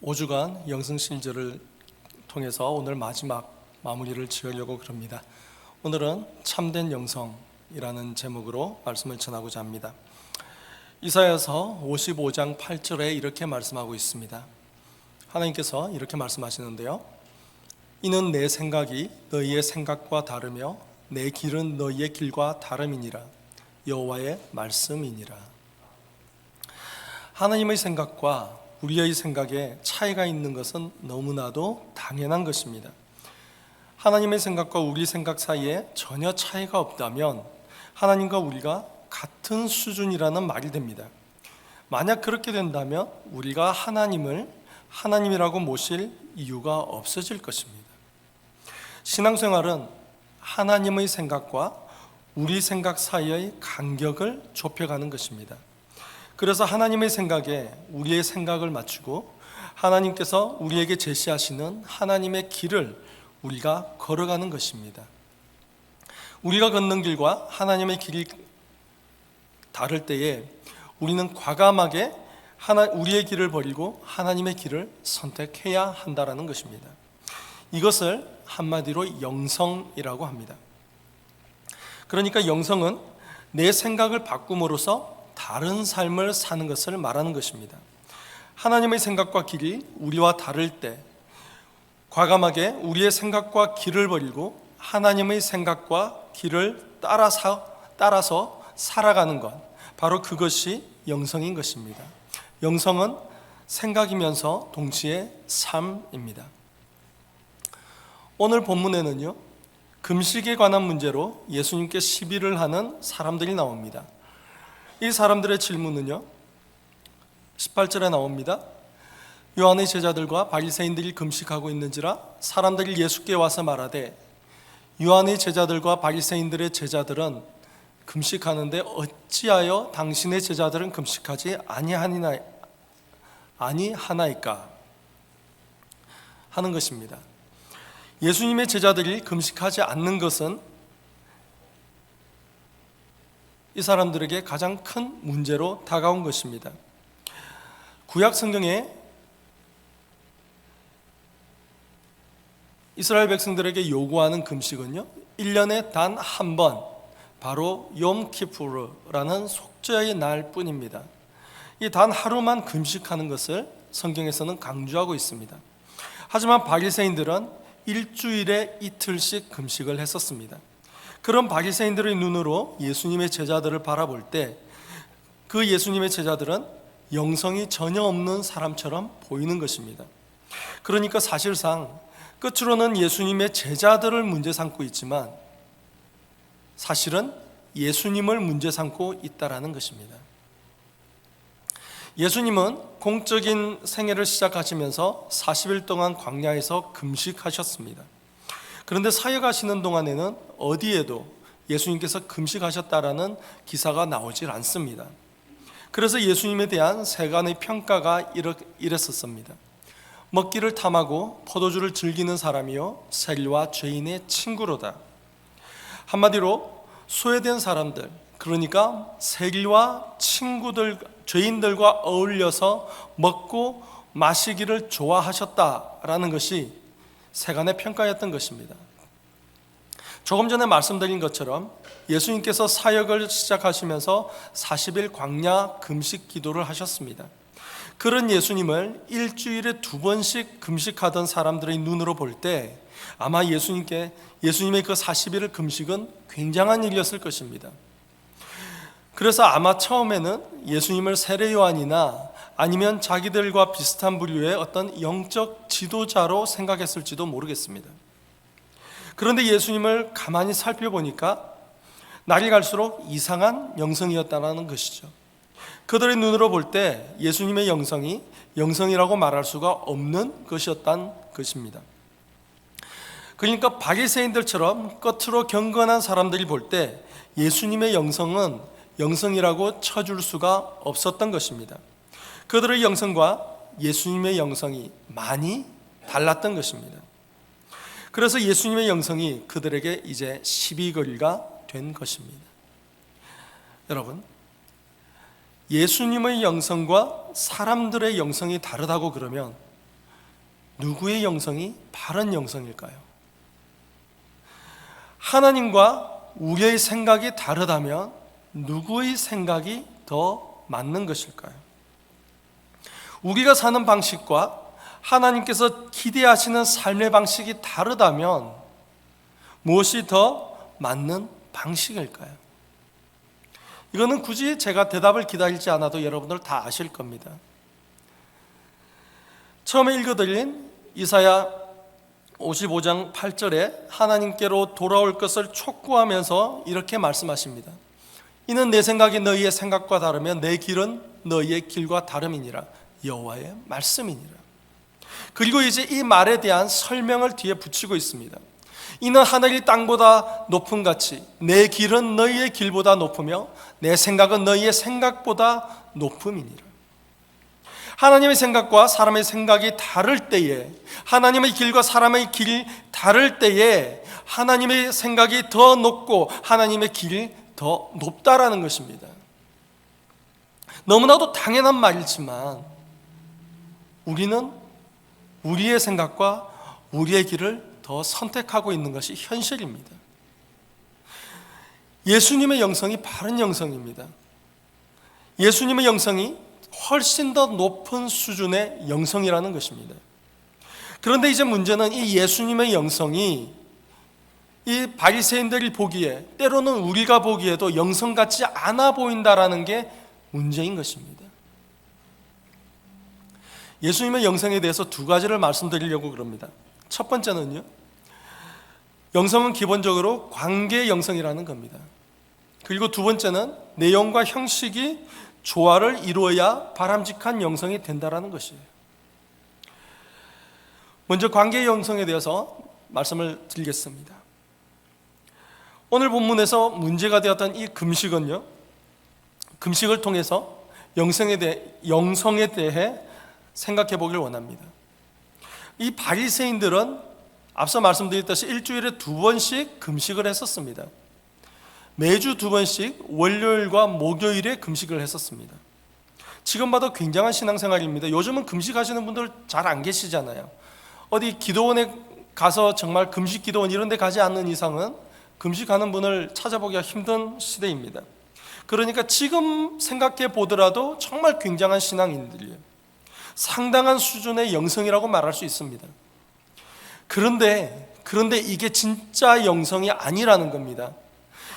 5주간 영성실절을 통해서 오늘 마지막 마무리를 지으려고 그럽니다. 오늘은 참된 영성이라는 제목으로 말씀을 전하고자 합니다. 이사야서 55장 8절에 이렇게 말씀하고 있습니다. 하나님께서 이렇게 말씀하시는데요, 이는 내 생각이 너희의 생각과 다르며 내 길은 너희의 길과 다름이니라. 여호와의 말씀이니라. 하나님의 생각과 우리의 생각에 차이가 있는 것은 너무나도 당연한 것입니다. 하나님의 생각과 우리 생각 사이에 전혀 차이가 없다면 하나님과 우리가 같은 수준이라는 말이 됩니다. 만약 그렇게 된다면 우리가 하나님을 하나님이라고 모실 이유가 없어질 것입니다. 신앙생활은 하나님의 생각과 우리 생각 사이의 간격을 좁혀가는 것입니다. 그래서 하나님의 생각에 우리의 생각을 맞추고 하나님께서 우리에게 제시하시는 하나님의 길을 우리가 걸어가는 것입니다. 우리가 걷는 길과 하나님의 길이 다를 때에 우리는 과감하게 우리의 길을 버리고 하나님의 길을 선택해야 한다는 것입니다. 이것을 한마디로 영성이라고 합니다. 그러니까 영성은 내 생각을 바꿈으로써 다른 삶을 사는 것을 말하는 것입니다. 하나님의 생각과 길이 우리와 다를 때 과감하게 우리의 생각과 길을 버리고 하나님의 생각과 길을 따라서 살아가는 것, 바로 그것이 영성인 것입니다. 영성은 생각이면서 동시에 삶입니다. 오늘 본문에는요, 금식에 관한 문제로 예수님께 시비를 하는 사람들이 나옵니다. 이 사람들의 질문은요, 18절에 나옵니다. 요한의 제자들과 바리새인들이 금식하고 있는지라 사람들이 예수께 와서 말하되, 요한의 제자들과 바리새인들의 제자들은 금식하는데 어찌하여 당신의 제자들은 금식하지 아니하나이까 하는 것입니다. 예수님의 제자들이 금식하지 않는 것은 이 사람들에게 가장 큰 문제로 다가온 것입니다. 구약 성경에 이스라엘 백성들에게 요구하는 금식은요, 1년에 단 한 번, 바로 욤키푸르라는 속죄의 날뿐입니다. 이 단 하루만 금식하는 것을 성경에서는 강조하고 있습니다. 하지만 바리새인들은 일주일에 이틀씩 금식을 했었습니다. 그런 바리새인들의 눈으로 예수님의 제자들을 바라볼 때 그 예수님의 제자들은 영성이 전혀 없는 사람처럼 보이는 것입니다. 그러니까 사실상 끝으로는 예수님의 제자들을 문제 삼고 있지만 사실은 예수님을 문제 삼고 있다라는 것입니다. 예수님은 공적인 생애를 시작하시면서 40일 동안 광야에서 금식하셨습니다. 그런데 사역하시는 동안에는 어디에도 예수님께서 금식하셨다라는 기사가 나오질 않습니다. 그래서 예수님에 대한 세간의 평가가 이랬었습니다. 먹기를 탐하고 포도주를 즐기는 사람이요 세리와 죄인의 친구로다. 한마디로 소외된 사람들, 그러니까 세리와 죄인들과 어울려서 먹고 마시기를 좋아하셨다라는 것이 세간의 평가였던 것입니다. 조금 전에 말씀드린 것처럼 예수님께서 사역을 시작하시면서 40일 광야 금식 기도를 하셨습니다. 그런 예수님을 일주일에 2번씩 금식하던 사람들의 눈으로 볼 때 아마 예수님의 그 40일의 금식은 굉장한 일이었을 것입니다. 그래서 아마 처음에는 예수님을 세례 요한이나 아니면 자기들과 비슷한 부류의 어떤 영적 지도자로 생각했을지도 모르겠습니다. 그런데 예수님을 가만히 살펴보니까 날이 갈수록 이상한 영성이었다는 것이죠. 그들의 눈으로 볼 때 예수님의 영성이 영성이라고 말할 수가 없는 것이었다는 것입니다. 그러니까 바리새인들처럼 겉으로 경건한 사람들이 볼 때 예수님의 영성은 영성이라고 쳐줄 수가 없었던 것입니다. 그들의 영성과 예수님의 영성이 많이 달랐던 것입니다. 그래서 예수님의 영성이 그들에게 이제 시비거리가 된 것입니다. 여러분, 예수님의 영성과 사람들의 영성이 다르다고 그러면 누구의 영성이 바른 영성일까요? 하나님과 우리의 생각이 다르다면 누구의 생각이 더 맞는 것일까요? 우리가 사는 방식과 하나님께서 기대하시는 삶의 방식이 다르다면 무엇이 더 맞는 방식일까요? 이거는 굳이 제가 대답을 기다리지 않아도 여러분들 다 아실 겁니다. 처음에 읽어드린 이사야 55장 8절에 하나님께로 돌아올 것을 촉구하면서 이렇게 말씀하십니다. 이는 내 생각이 너희의 생각과 다르며 내 길은 너희의 길과 다름이니라. 여호와의 말씀이니라. 그리고 이제 이 말에 대한 설명을 뒤에 붙이고 있습니다. 이는 하늘이 땅보다 높음 같이 내 길은 너희의 길보다 높으며 내 생각은 너희의 생각보다 높음이니라. 하나님의 생각과 사람의 생각이 다를 때에, 하나님의 길과 사람의 길이 다를 때에 하나님의 생각이 더 높고 하나님의 길이 더 높다라는 것입니다. 너무나도 당연한 말이지만 우리는 우리의 생각과 우리의 길을 더 선택하고 있는 것이 현실입니다. 예수님의 영성이 바른 영성입니다. 예수님의 영성이 훨씬 더 높은 수준의 영성이라는 것입니다. 그런데 이제 문제는 이 예수님의 영성이 이 바리새인들이 보기에, 때로는 우리가 보기에도 영성 같지 않아 보인다라는 게 문제인 것입니다. 예수님의 영성에 대해서 두 가지를 말씀드리려고 그럽니다. 첫 번째는요, 영성은 기본적으로 관계의 영성이라는 겁니다. 그리고 두 번째는 내용과 형식이 조화를 이루어야 바람직한 영성이 된다라는 것이에요. 먼저 관계의 영성에 대해서 말씀을 드리겠습니다. 오늘 본문에서 문제가 되었던 이 금식은요, 금식을 통해서 영성에 대해 생각해 보기를 원합니다. 이 바리새인들은 앞서 말씀드렸듯이 일주일에 2번씩 금식을 했었습니다. 매주 2번씩 월요일과 목요일에 금식을 했었습니다. 지금 봐도 굉장한 신앙생활입니다. 요즘은 금식하시는 분들 잘 안 계시잖아요. 어디 기도원에 가서 정말 금식 기도원 이런 데 가지 않는 이상은 금식하는 분을 찾아보기가 힘든 시대입니다. 그러니까 지금 생각해 보더라도 정말 굉장한 신앙인들이에요. 상당한 수준의 영성이라고 말할 수 있습니다. 그런데 이게 진짜 영성이 아니라는 겁니다.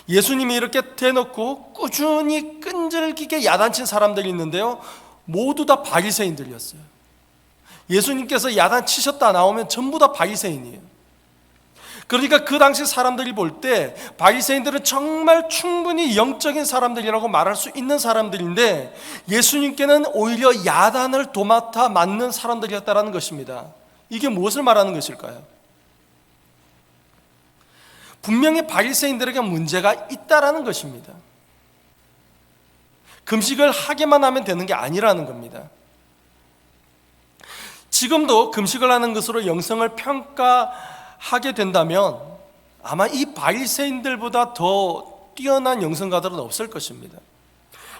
예수님이 이렇게 대놓고 꾸준히 끈질기게 야단친 사람들이 있는데요, 모두 다 바리새인들이었어요. 예수님께서 야단치셨다 나오면 전부 다 바리새인이에요. 그러니까 그 당시 사람들이 볼 때 바리새인들은 정말 충분히 영적인 사람들이라고 말할 수 있는 사람들인데 예수님께는 오히려 야단을 도맡아 맞는 사람들이었다는 것입니다. 이게 무엇을 말하는 것일까요? 분명히 바리새인들에게 문제가 있다라는 것입니다. 금식을 하게만 하면 되는 게 아니라는 겁니다. 지금도 금식을 하는 것으로 영성을 평가하게 된다면 아마 이 바리새인들보다 더 뛰어난 영성가들은 없을 것입니다.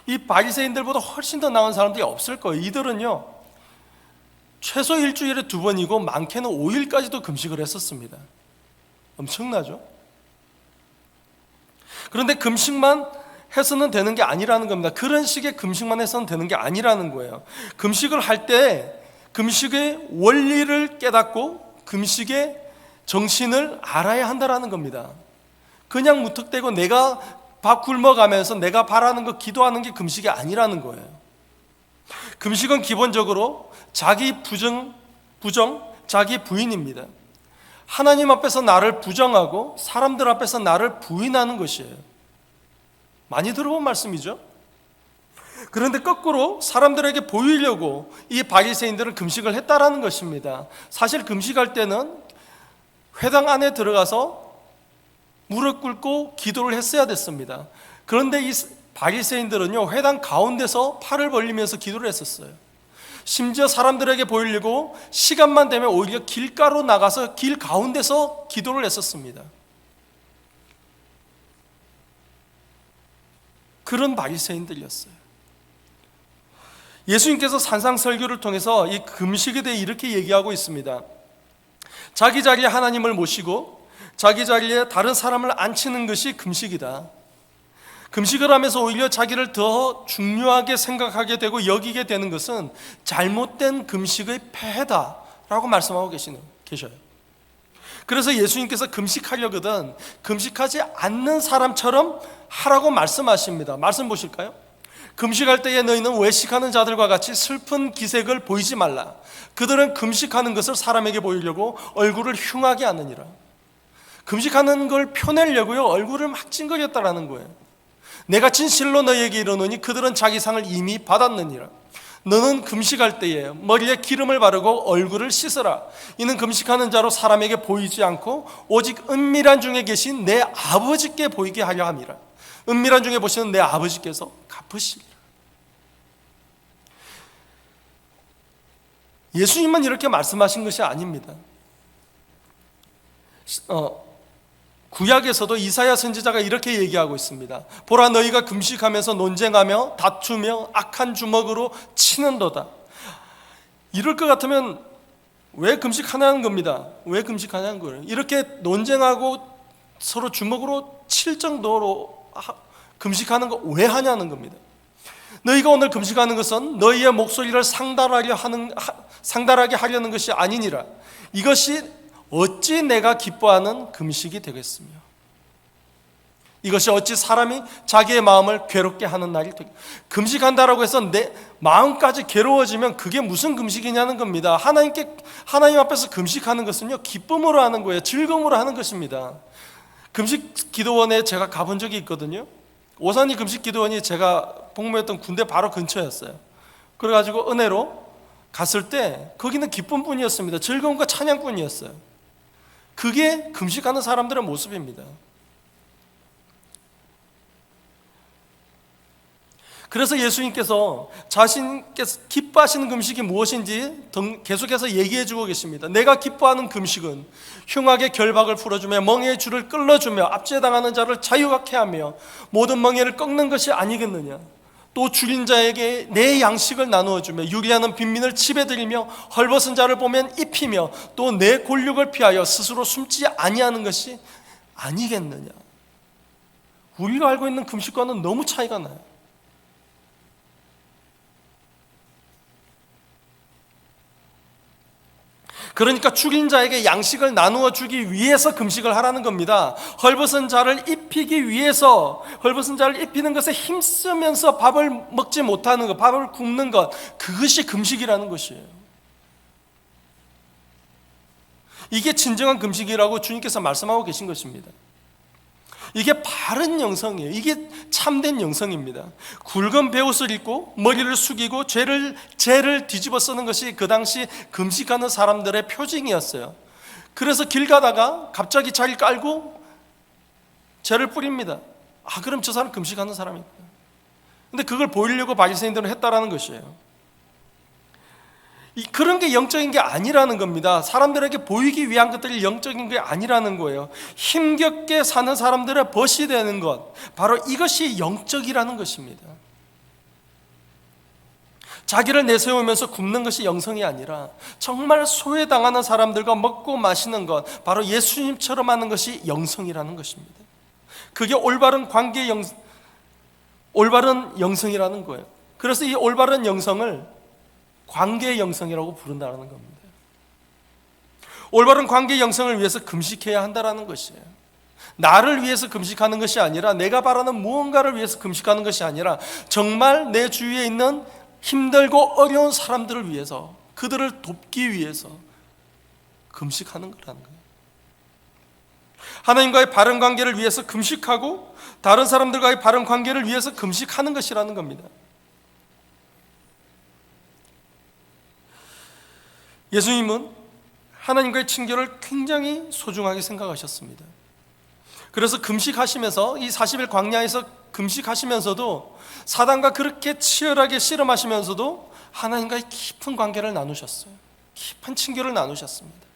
이 바리새인들보다 훨씬 더 나은 사람들이 없을 거예요. 이들은요, 최소 일주일에 2번이고 많게는 5일까지도 금식을 했었습니다. 엄청나죠? 그런데 금식만 해서는 되는 게 아니라는 겁니다. 그런 식의 금식만 해서는 되는 게 아니라는 거예요. 금식을 할 때 금식의 원리를 깨닫고 금식의 정신을 알아야 한다는 겁니다. 그냥 무턱대고 내가 밥 굶어가면서 내가 바라는 거 기도하는 게 금식이 아니라는 거예요. 금식은 기본적으로 자기 부정, 자기 부인입니다. 하나님 앞에서 나를 부정하고 사람들 앞에서 나를 부인하는 것이에요. 많이 들어본 말씀이죠. 그런데 거꾸로 사람들에게 보이려고 이 바리새인들은 금식을 했다라는 것입니다. 사실 금식할 때는 회당 안에 들어가서 무릎 꿇고 기도를 했어야 됐습니다. 그런데 이 바리새인들은요, 회당 가운데서 팔을 벌리면서 기도를 했었어요. 심지어 사람들에게 보이려고 시간만 되면 오히려 길가로 나가서 길 가운데서 기도를 했었습니다. 그런 바리새인들이었어요. 예수님께서 산상설교를 통해서 이 금식에 대해 이렇게 얘기하고 있습니다. 자기 자리에 하나님을 모시고 자기 자리에 다른 사람을 앉히는 것이 금식이다. 금식을 하면서 오히려 자기를 더 중요하게 생각하게 되고 여기게 되는 것은 잘못된 금식의 폐해다라고 말씀하고 계셔요. 그래서 예수님께서 금식하려거든 금식하지 않는 사람처럼 하라고 말씀하십니다. 말씀 보실까요? 금식할 때에 너희는 외식하는 자들과 같이 슬픈 기색을 보이지 말라. 그들은 금식하는 것을 사람에게 보이려고 얼굴을 흉하게 하느니라. 금식하는 걸 펴내려고요 얼굴을 막 찡그렸다라는 거예요. 내가 진실로 너희에게 이르노니 그들은 자기 상을 이미 받았느니라. 너는 금식할 때에 머리에 기름을 바르고 얼굴을 씻으라. 이는 금식하는 자로 사람에게 보이지 않고 오직 은밀한 중에 계신 내 아버지께 보이게 하려 함이라. 은밀한 중에 보시는 내 아버지께서 갚으시리라. 예수님은 이렇게 말씀하신 것이 아닙니다. 구약에서도 이사야 선지자가 이렇게 얘기하고 있습니다. 보라, 너희가 금식하면서 논쟁하며 다투며 악한 주먹으로 치는도다. 이럴 것 같으면 왜 금식하냐는 겁니다. 왜 금식하냐는 거예요. 이렇게 논쟁하고 서로 주먹으로 칠 정도로 금식하는 거 왜 하냐는 겁니다. 너희가 오늘 금식하는 것은 너희의 목소리를 상달하게 하려는 것이 아니니라. 이것이 어찌 내가 기뻐하는 금식이 되겠으며 이것이 어찌 사람이 자기의 마음을 괴롭게 하는 날이 되겠으며. 금식한다라고 해서 내 마음까지 괴로워지면 그게 무슨 금식이냐는 겁니다. 하나님 앞에서 금식하는 것은요 기쁨으로 하는 거예요. 즐거움으로 하는 것입니다. 금식 기도원에 제가 가본 적이 있거든요. 오산이 금식 기도원이 제가 복무했던 군대 바로 근처였어요. 그래가지고 은혜로 갔을 때 거기는 기쁨뿐이었습니다. 즐거움과 찬양뿐이었어요. 그게 금식하는 사람들의 모습입니다. 그래서 예수님께서 자신께서 기뻐하시는 금식이 무엇인지 계속해서 얘기해 주고 계십니다. 내가 기뻐하는 금식은 흉악의 결박을 풀어주며 멍에의 줄을 끌어주며 압제당하는 자를 자유하게 하며 모든 멍에를 꺾는 것이 아니겠느냐. 또 줄인 자에게 내 양식을 나누어 주며 유리하는 빈민을 집에 들이며 헐벗은 자를 보면 입히며 또 내 곤욕을 피하여 스스로 숨지 아니하는 것이 아니겠느냐. 우리가 알고 있는 금식과는 너무 차이가 나요. 그러니까 죽인 자에게 양식을 나누어 주기 위해서 금식을 하라는 겁니다. 헐벗은 자를 입히기 위해서, 헐벗은 자를 입히는 것에 힘쓰면서 밥을 먹지 못하는 것, 밥을 굶는 것, 그것이 금식이라는 것이에요. 이게 진정한 금식이라고 주님께서 말씀하고 계신 것입니다. 이게 바른 영성이에요. 이게 참된 영성입니다. 굵은 베옷을 입고 머리를 숙이고 죄를 뒤집어 쓰는 것이 그 당시 금식하는 사람들의 표징이었어요. 그래서 길 가다가 갑자기 자리를 깔고 죄를 뿌립니다. 그럼 저 사람 금식하는 사람이다. 근데 그걸 보이려고 바리새인들은 했다라는 것이에요. 그런 게 영적인 게 아니라는 겁니다. 사람들에게 보이기 위한 것들이 영적인 게 아니라는 거예요. 힘겹게 사는 사람들의 벗이 되는 것, 바로 이것이 영적이라는 것입니다. 자기를 내세우면서 굶는 것이 영성이 아니라 정말 소외당하는 사람들과 먹고 마시는 것, 바로 예수님처럼 하는 것이 영성이라는 것입니다. 그게 올바른 올바른 영성이라는 거예요. 그래서 이 올바른 영성을 관계의 영성이라고 부른다는 겁니다. 올바른 관계의 영성을 위해서 금식해야 한다는 것이에요. 나를 위해서 금식하는 것이 아니라, 내가 바라는 무언가를 위해서 금식하는 것이 아니라 정말 내 주위에 있는 힘들고 어려운 사람들을 위해서, 그들을 돕기 위해서 금식하는 거라는 거예요. 하나님과의 바른 관계를 위해서 금식하고 다른 사람들과의 바른 관계를 위해서 금식하는 것이라는 겁니다. 예수님은 하나님과의 친교를 굉장히 소중하게 생각하셨습니다. 그래서 금식하시면서, 이 40일 광야에서 금식하시면서도 사단과 그렇게 치열하게 씨름하시면서도 하나님과의 깊은 관계를 나누셨어요. 깊은 친교를 나누셨습니다.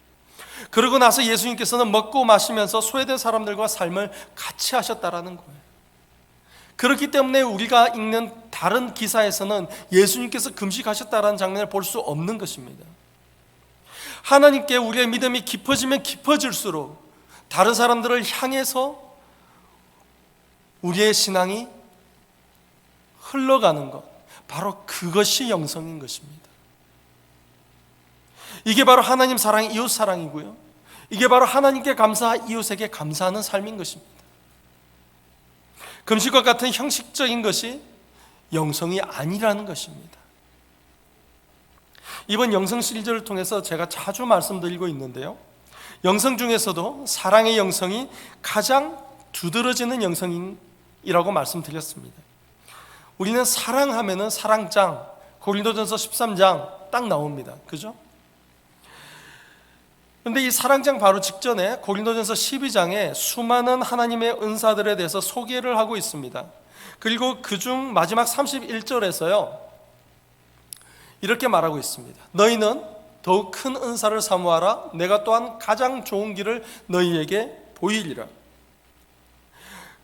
그러고 나서 예수님께서는 먹고 마시면서 소외된 사람들과 삶을 같이 하셨다라는 거예요. 그렇기 때문에 우리가 읽는 다른 기사에서는 예수님께서 금식하셨다라는 장면을 볼 수 없는 것입니다. 하나님께 우리의 믿음이 깊어지면 깊어질수록 다른 사람들을 향해서 우리의 신앙이 흘러가는 것, 바로 그것이 영성인 것입니다. 이게 바로 하나님 사랑, 이웃 사랑이고요, 이게 바로 하나님께 감사, 이웃에게 감사하는 삶인 것입니다. 금식과 같은 형식적인 것이 영성이 아니라는 것입니다. 이번 영성 시리즈를 통해서 제가 자주 말씀드리고 있는데요, 영성 중에서도 사랑의 영성이 가장 두드러지는 영성이라고 말씀드렸습니다. 우리는 사랑하면은 사랑장, 고린도전서 13장 딱 나옵니다. 그죠? 그런데 이 사랑장 바로 직전에 고린도전서 12장에 수많은 하나님의 은사들에 대해서 소개를 하고 있습니다. 그리고 그중 마지막 31절에서요 이렇게 말하고 있습니다. 너희는 더욱 큰 은사를 사모하라. 내가 또한 가장 좋은 길을 너희에게 보이리라.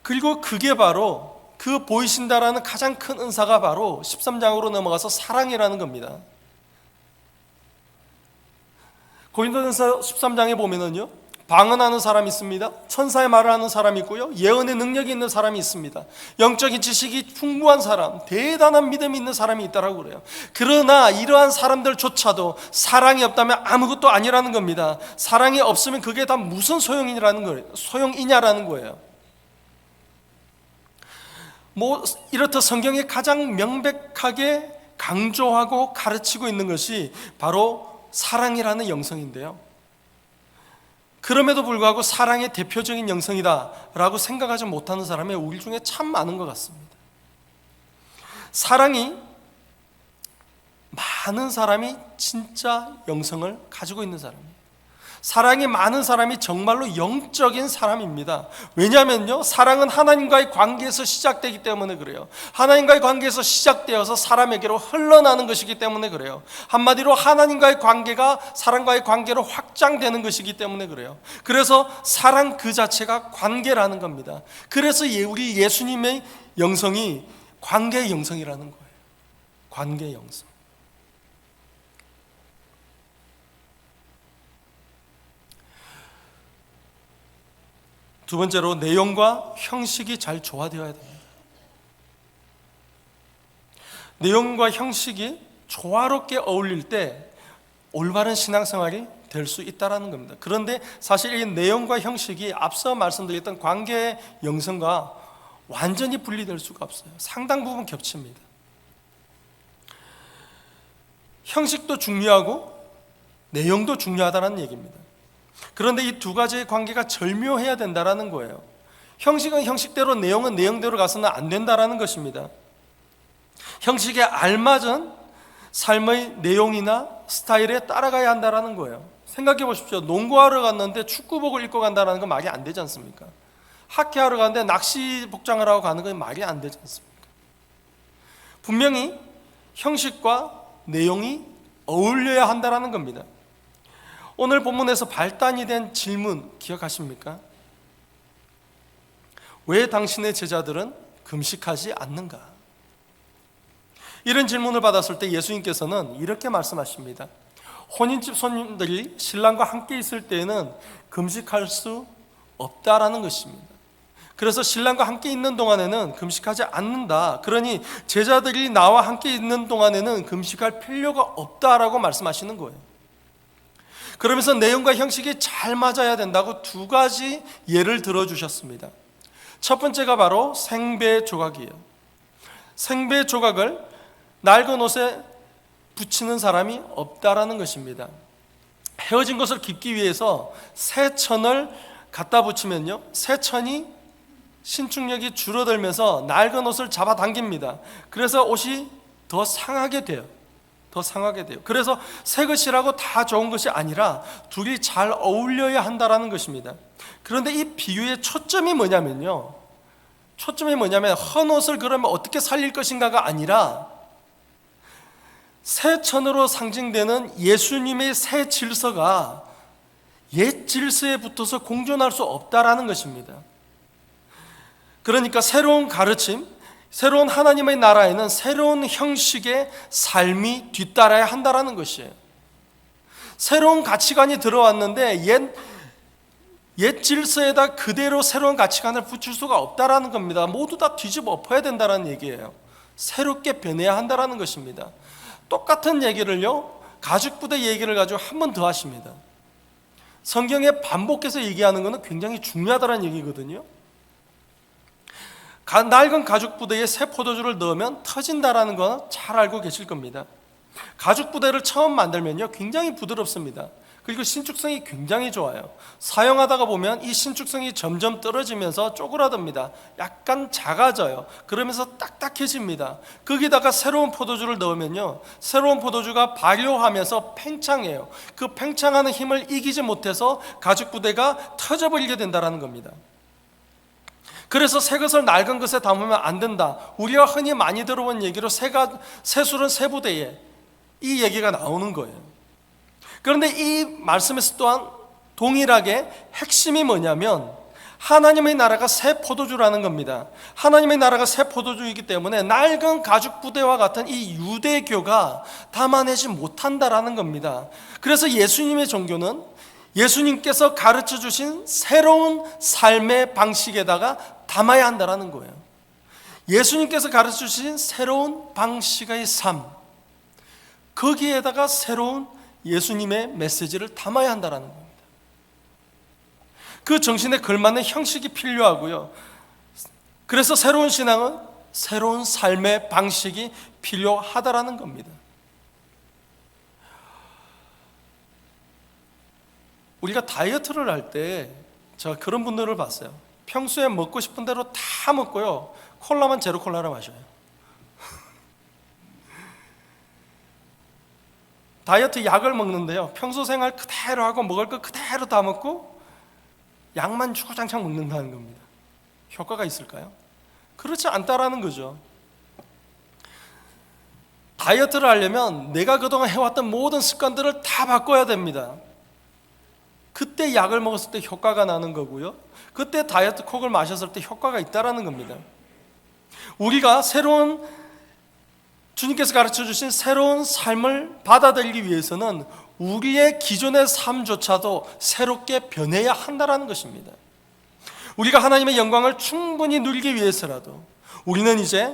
그리고 그게 바로 그 보이신다라는 가장 큰 은사가 바로 13장으로 넘어가서 사랑이라는 겁니다. 고린도전서 13장에 보면은요, 방언하는 사람이 있습니다. 천사의 말을 하는 사람이 있고요, 예언의 능력이 있는 사람이 있습니다. 영적인 지식이 풍부한 사람, 대단한 믿음이 있는 사람이 있다라고 그래요. 그러나 이러한 사람들조차도 사랑이 없다면 아무것도 아니라는 겁니다. 사랑이 없으면 그게 다 무슨 소용이냐라는 거예요. 이렇듯 성경이 가장 명백하게 강조하고 가르치고 있는 것이 바로 사랑이라는 영성인데요, 그럼에도 불구하고 사랑의 대표적인 영성이다라고 생각하지 못하는 사람이 우리 중에 참 많은 것 같습니다. 사랑이 많은 사람이 진짜 영성을 가지고 있는 사람이에요. 사랑이 많은 사람이 정말로 영적인 사람입니다. 왜냐하면요, 사랑은 하나님과의 관계에서 시작되기 때문에 그래요. 하나님과의 관계에서 시작되어서 사람에게로 흘러나는 것이기 때문에 그래요. 한마디로 하나님과의 관계가 사랑과의 관계로 확장되는 것이기 때문에 그래요. 그래서 사랑 그 자체가 관계라는 겁니다. 그래서 우리 예수님의 영성이 관계의 영성이라는 거예요. 관계의 영성. 두 번째로, 내용과 형식이 잘 조화되어야 됩니다. 내용과 형식이 조화롭게 어울릴 때 올바른 신앙생활이 될 수 있다는 겁니다. 그런데 사실 이 내용과 형식이 앞서 말씀드렸던 관계의 영성과 완전히 분리될 수가 없어요. 상당 부분 겹칩니다. 형식도 중요하고 내용도 중요하다는 얘기입니다. 그런데 이 두 가지의 관계가 절묘해야 된다는 거예요. 형식은 형식대로, 내용은 내용대로 가서는 안 된다는 것입니다. 형식에 알맞은 삶의 내용이나 스타일에 따라가야 한다는 거예요. 생각해 보십시오. 농구하러 갔는데 축구복을 입고 간다는 건 말이 안 되지 않습니까? 하키하러 가는데 낚시 복장을 하고 가는 건 말이 안 되지 않습니까? 분명히 형식과 내용이 어울려야 한다는 겁니다. 오늘 본문에서 발단이 된 질문 기억하십니까? 왜 당신의 제자들은 금식하지 않는가? 이런 질문을 받았을 때 예수님께서는 이렇게 말씀하십니다. 혼인집 손님들이 신랑과 함께 있을 때에는 금식할 수 없다라는 것입니다. 그래서 신랑과 함께 있는 동안에는 금식하지 않는다. 그러니 제자들이 나와 함께 있는 동안에는 금식할 필요가 없다라고 말씀하시는 거예요. 그러면서 내용과 형식이 잘 맞아야 된다고 두 가지 예를 들어주셨습니다. 첫 번째가 바로 생배 조각이에요. 생배 조각을 낡은 옷에 붙이는 사람이 없다라는 것입니다. 헤어진 것을 깁기 위해서 새 천을 갖다 붙이면요, 새 천이 신축력이 줄어들면서 낡은 옷을 잡아당깁니다. 그래서 옷이 더 상하게 돼요. 그래서 새 것이라고 다 좋은 것이 아니라 둘이 잘 어울려야 한다는 것입니다. 그런데 이 비유의 초점이 뭐냐면 헌 옷을 그러면 어떻게 살릴 것인가가 아니라 새 천으로 상징되는 예수님의 새 질서가 옛 질서에 붙어서 공존할 수 없다라는 것입니다. 그러니까 새로운 가르침, 새로운 하나님의 나라에는 새로운 형식의 삶이 뒤따라야 한다는 것이에요. 새로운 가치관이 들어왔는데 옛 질서에다 그대로 새로운 가치관을 붙일 수가 없다라는 겁니다. 모두 다 뒤집어 엎어야 된다는 얘기예요. 새롭게 변해야 한다는 것입니다. 똑같은 얘기를요, 가죽부대 얘기를 가지고 한 번 더 하십니다. 성경에 반복해서 얘기하는 것은 굉장히 중요하다는 얘기거든요. 낡은 가죽부대에 새 포도주를 넣으면 터진다라는 건 잘 알고 계실 겁니다. 가죽부대를 처음 만들면요, 굉장히 부드럽습니다. 그리고 신축성이 굉장히 좋아요. 사용하다가 보면 이 신축성이 점점 떨어지면서 쪼그라듭니다. 약간 작아져요. 그러면서 딱딱해집니다. 거기다가 새로운 포도주를 넣으면요, 새로운 포도주가 발효하면서 팽창해요. 그 팽창하는 힘을 이기지 못해서 가죽부대가 터져버리게 된다는 겁니다. 그래서 새 것을 낡은 것에 담으면 안 된다. 우리가 흔히 많이 들어본 얘기로 새술은 새 부대에, 이 얘기가 나오는 거예요. 그런데 이 말씀에서 또한 동일하게 핵심이 뭐냐면 하나님의 나라가 새 포도주라는 겁니다. 하나님의 나라가 새 포도주이기 때문에 낡은 가죽 부대와 같은 이 유대교가 담아내지 못한다라는 겁니다. 그래서 예수님의 종교는 예수님께서 가르쳐 주신 새로운 삶의 방식에다가 담아야 한다라는 거예요. 예수님께서 가르쳐 주신 새로운 방식의 삶, 거기에다가 새로운 예수님의 메시지를 담아야 한다는 겁니다. 그 정신에 걸맞는 형식이 필요하고요. 그래서 새로운 신앙은 새로운 삶의 방식이 필요하다라는 겁니다. 우리가 다이어트를 할 때 제가 그런 분들을 봤어요. 평소에 먹고 싶은 대로 다 먹고요, 콜라만 제로 콜라를 마셔요. 다이어트 약을 먹는데요, 평소 생활 그대로 하고 먹을 거 그대로 다 먹고 약만 주구장창 먹는다는 겁니다. 효과가 있을까요? 그렇지 않다라는 거죠. 다이어트를 하려면 내가 그동안 해왔던 모든 습관들을 다 바꿔야 됩니다. 그때 약을 먹었을 때 효과가 나는 거고요, 그때 다이어트 콕을 마셨을 때 효과가 있다라는 겁니다. 우리가 주님께서 가르쳐 주신 새로운 삶을 받아들이기 위해서는 우리의 기존의 삶조차도 새롭게 변해야 한다는 것입니다. 우리가 하나님의 영광을 충분히 누리기 위해서라도 우리는 이제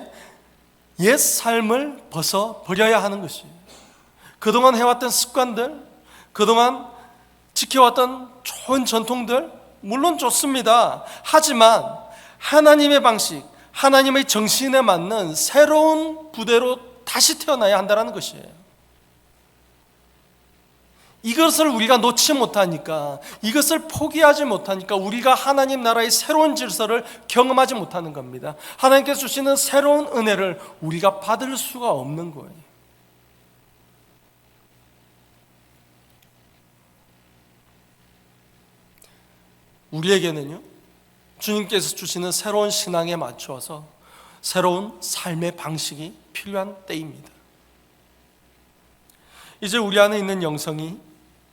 옛 삶을 벗어버려야 하는 것이에요. 그동안 해왔던 습관들, 그동안 지켜왔던 좋은 전통들, 물론 좋습니다. 하지만 하나님의 방식, 하나님의 정신에 맞는 새로운 부대로 다시 태어나야 한다는 것이에요. 이것을 우리가 놓지 못하니까, 이것을 포기하지 못하니까 우리가 하나님 나라의 새로운 질서를 경험하지 못하는 겁니다. 하나님께서 주시는 새로운 은혜를 우리가 받을 수가 없는 거예요. 우리에게는요, 주님께서 주시는 새로운 신앙에 맞추어서 새로운 삶의 방식이 필요한 때입니다. 이제 우리 안에 있는 영성이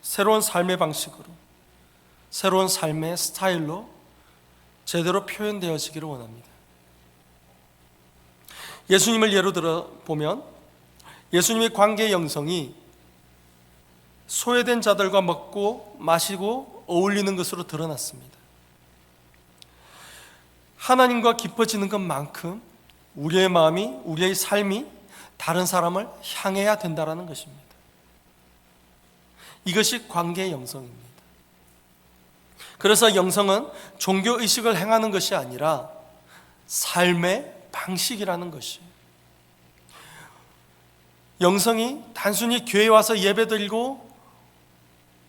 새로운 삶의 방식으로, 새로운 삶의 스타일로 제대로 표현되어지기를 원합니다. 예수님을 예로 들어 보면 예수님의 관계의 영성이 소외된 자들과 먹고 마시고 어울리는 것으로 드러났습니다. 하나님과 깊어지는 것만큼 우리의 마음이, 우리의 삶이 다른 사람을 향해야 된다는 것입니다. 이것이 관계의 영성입니다. 그래서 영성은 종교의식을 행하는 것이 아니라 삶의 방식이라는 것이에요. 영성이 단순히 교회에 와서 예배드리고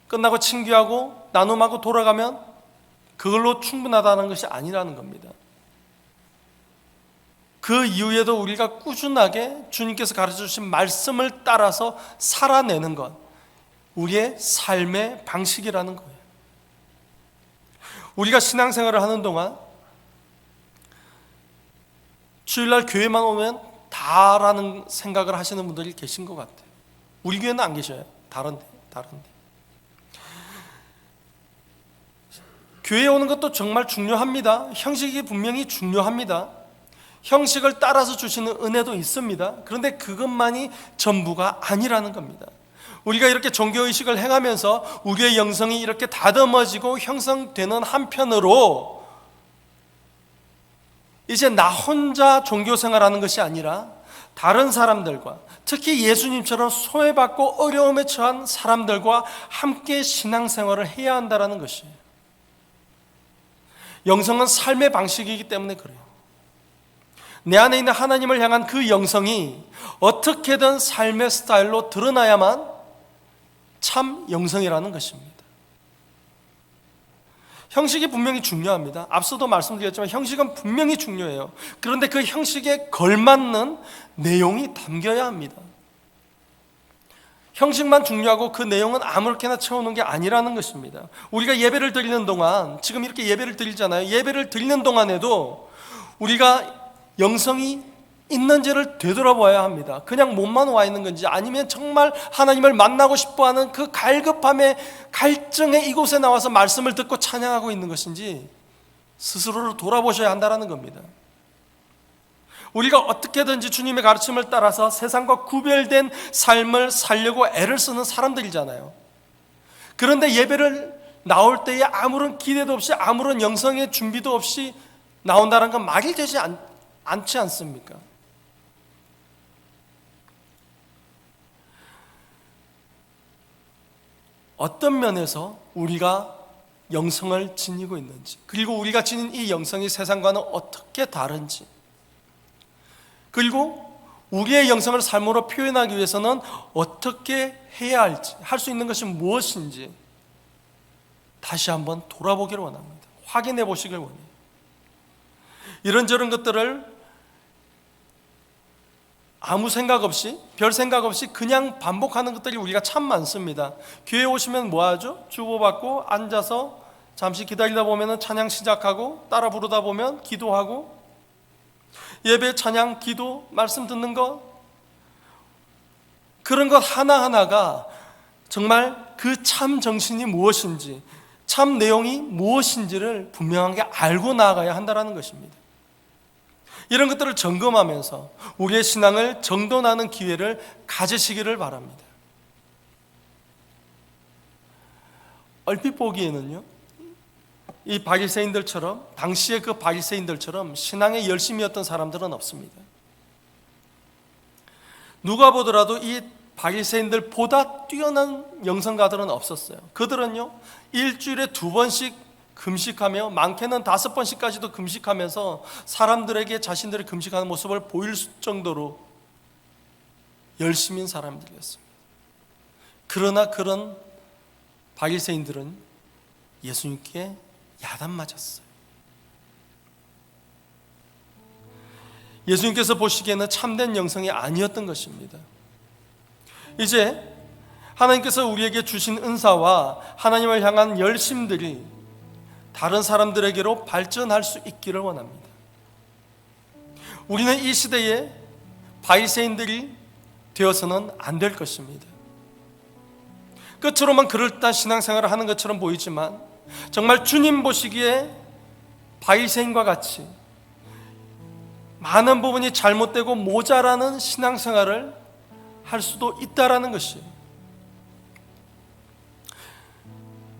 끝나고 친교하고 나눔하고 돌아가면 그걸로 충분하다는 것이 아니라는 겁니다. 그 이후에도 우리가 꾸준하게 주님께서 가르쳐주신 말씀을 따라서 살아내는 것, 우리의 삶의 방식이라는 거예요. 우리가 신앙생활을 하는 동안 주일날 교회만 오면 다라는 생각을 하시는 분들이 계신 것 같아요. 우리 교회는 안 계셔요. 다른데. 교회에 오는 것도 정말 중요합니다. 형식이 분명히 중요합니다. 형식을 따라서 주시는 은혜도 있습니다. 그런데 그것만이 전부가 아니라는 겁니다. 우리가 이렇게 종교의식을 행하면서 우리의 영성이 이렇게 다듬어지고 형성되는 한편으로 이제 나 혼자 종교생활하는 것이 아니라 다른 사람들과, 특히 예수님처럼 소외받고 어려움에 처한 사람들과 함께 신앙생활을 해야 한다는 것이에요. 영성은 삶의 방식이기 때문에 그래요. 내 안에 있는 하나님을 향한 그 영성이 어떻게든 삶의 스타일로 드러나야만 참 영성이라는 것입니다. 형식이 분명히 중요합니다. 앞서도 말씀드렸지만 형식은 분명히 중요해요. 그런데 그 형식에 걸맞는 내용이 담겨야 합니다. 형식만 중요하고 그 내용은 아무렇게나 채우는 게 아니라는 것입니다. 우리가 예배를 드리는 동안, 지금 이렇게 예배를 드리잖아요. 예배를 드리는 동안에도 우리가 영성이 있는지를 되돌아봐야 합니다. 그냥 몸만 와 있는 건지, 아니면 정말 하나님을 만나고 싶어하는 그 갈급함의 갈증의 이곳에 나와서 말씀을 듣고 찬양하고 있는 것인지 스스로를 돌아보셔야 한다는 겁니다. 우리가 어떻게든지 주님의 가르침을 따라서 세상과 구별된 삶을 살려고 애를 쓰는 사람들이잖아요. 그런데 예배를 나올 때에 아무런 기대도 없이, 아무런 영성의 준비도 없이 나온다는 건 말이 되지 않지 않습니까? 어떤 면에서 우리가 영성을 지니고 있는지, 그리고 우리가 지닌 이 영성이 세상과는 어떻게 다른지, 그리고 우리의 영성을 삶으로 표현하기 위해서는 어떻게 해야 할지, 할 수 있는 것이 무엇인지 다시 한번 돌아보기를 원합니다. 확인해 보시길 원해요. 이런저런 것들을 아무 생각 없이, 별 생각 없이 그냥 반복하는 것들이 우리가 참 많습니다. 교회 오시면 뭐 하죠? 주보받고 앉아서 잠시 기다리다 보면 찬양 시작하고, 따라 부르다 보면 기도하고, 예배, 찬양, 기도, 말씀 듣는 것, 그런 것 하나하나가 정말 그 참 정신이 무엇인지, 참 내용이 무엇인지를 분명하게 알고 나아가야 한다는 것입니다. 이런 것들을 점검하면서 우리의 신앙을 정돈하는 기회를 가지시기를 바랍니다. 얼핏 보기에는요, 이 바리새인들처럼, 당시의 그 바리새인들처럼 신앙에 열심이었던 사람들은 없습니다. 누가 보더라도 이 바리새인들보다 뛰어난 영성가들은 없었어요. 그들은요, 일주일에 2번씩 금식하며, 많게는 5번씩까지도 금식하면서 사람들에게 자신들이 금식하는 모습을 보일 정도로 열심인 사람들이었습니다. 그러나 그런 바리새인들은 예수님께 야단 맞았어요. 예수님께서 보시기에는 참된 영성이 아니었던 것입니다. 이제 하나님께서 우리에게 주신 은사와 하나님을 향한 열심들이 다른 사람들에게로 발전할 수 있기를 원합니다. 우리는 이 시대에 바리새인들이 되어서는 안 될 것입니다. 끝으로만 그럴듯한 신앙생활을 하는 것처럼 보이지만 정말 주님 보시기에 바리새인과 같이 많은 부분이 잘못되고 모자라는 신앙생활을 할 수도 있다라는 것이에요.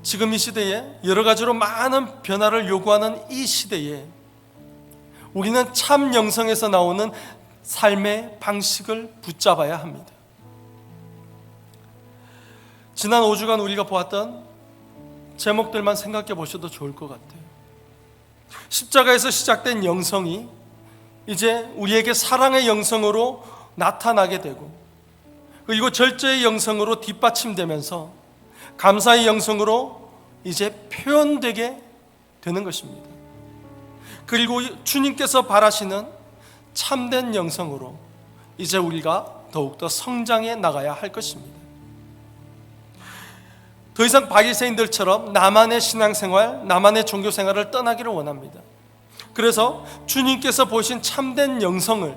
지금 이 시대에 여러 가지로 많은 변화를 요구하는 이 시대에 우리는 참 영성에서 나오는 삶의 방식을 붙잡아야 합니다. 지난 5주간 우리가 보았던 제목들만 생각해 보셔도 좋을 것 같아요. 십자가에서 시작된 영성이 이제 우리에게 사랑의 영성으로 나타나게 되고, 그리고 절제의 영성으로 뒷받침되면서 감사의 영성으로 이제 표현되게 되는 것입니다. 그리고 주님께서 바라시는 참된 영성으로 이제 우리가 더욱더 성장해 나가야 할 것입니다. 더 이상 바리새인들처럼 나만의 신앙생활, 나만의 종교생활을 떠나기를 원합니다. 그래서 주님께서 보신 참된 영성을,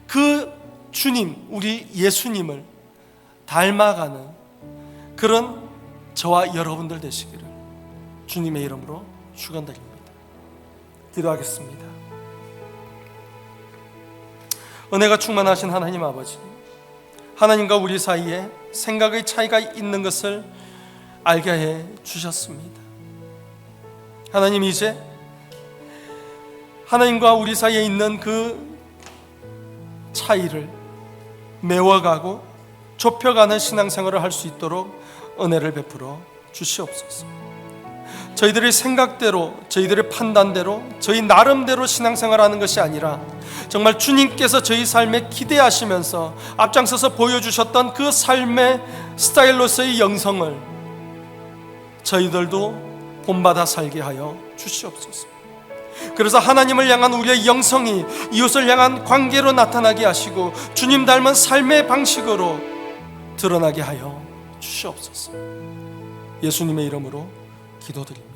그 주님, 우리 예수님을 닮아가는 그런 저와 여러분들 되시기를 주님의 이름으로 축원드립니다. 기도하겠습니다. 은혜가 충만하신 하나님 아버지, 하나님과 우리 사이에 생각의 차이가 있는 것을 알게 해 주셨습니다. 하나님, 이제 하나님과 우리 사이에 있는 그 차이를 메워가고 좁혀가는 신앙생활을 할 수 있도록 은혜를 베풀어 주시옵소서. 저희들의 생각대로, 저희들의 판단대로, 저희 나름대로 신앙생활하는 것이 아니라 정말 주님께서 저희 삶에 기대하시면서 앞장서서 보여주셨던 그 삶의 스타일로서의 영성을 저희들도 본받아 살게 하여 주시옵소서. 그래서 하나님을 향한 우리의 영성이 이웃을 향한 관계로 나타나게 하시고 주님 닮은 삶의 방식으로 드러나게 하여 주시옵소서. 예수님의 이름으로 기도드립니다.